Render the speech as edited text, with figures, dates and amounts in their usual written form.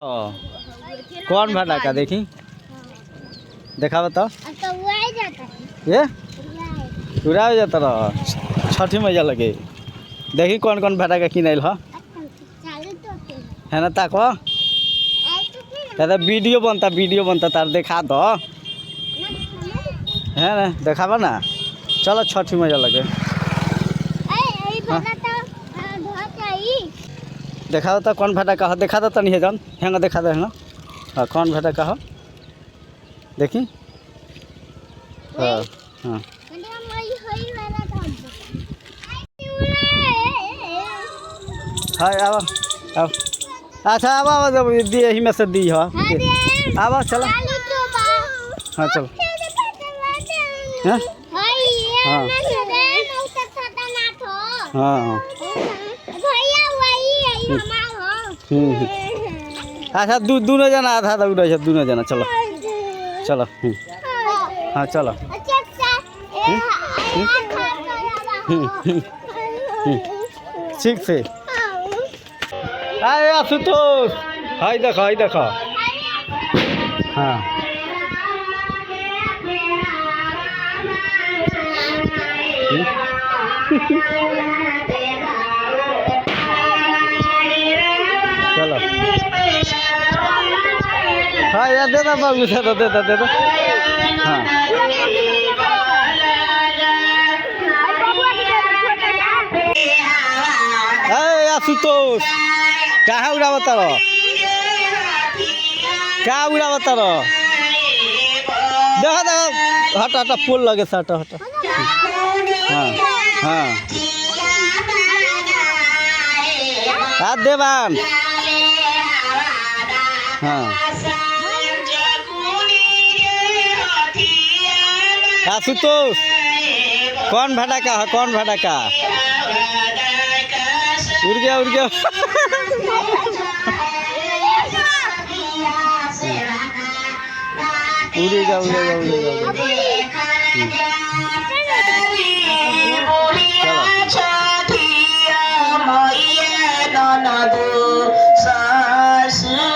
कौन भटाका देखी देखा बताओ ये उड़ा जाता रह छठी मैया लगे देखी कौन कौन भटाका किनल है ना ताको दादा वीडियो बनता तार देखा दो है ना देखाबा ना चलो छठी मैया लगे देखा तो कौन भटाका हो देखा दो तनी है जन हेंगा देखा दो हेंगा हाँ कौन भटाका हो देखी हाँ हाँ हाय अब अच्छा अब दिए ही में से दी हो अब चलो हाँ चलो हाँ हाँ हाँ अच्छा दोनों जना आधा आधा उड़ा है दोनों जना चलो चलो हाँ चलो ठीक से अरे आशुतोष हाय देखो हाँ चलो हाँ यार दे दो बाबू दे दो हाँ अरे आशुतोष कहाँ उड़ावता रहो क्या उड़ावता रहो देखो हटा पोल लगे से हटा हाँ हाँ देवान हाँ आशुतोष कौन भटाका है कौन भटाका उड़ गया उड़ेगा चलो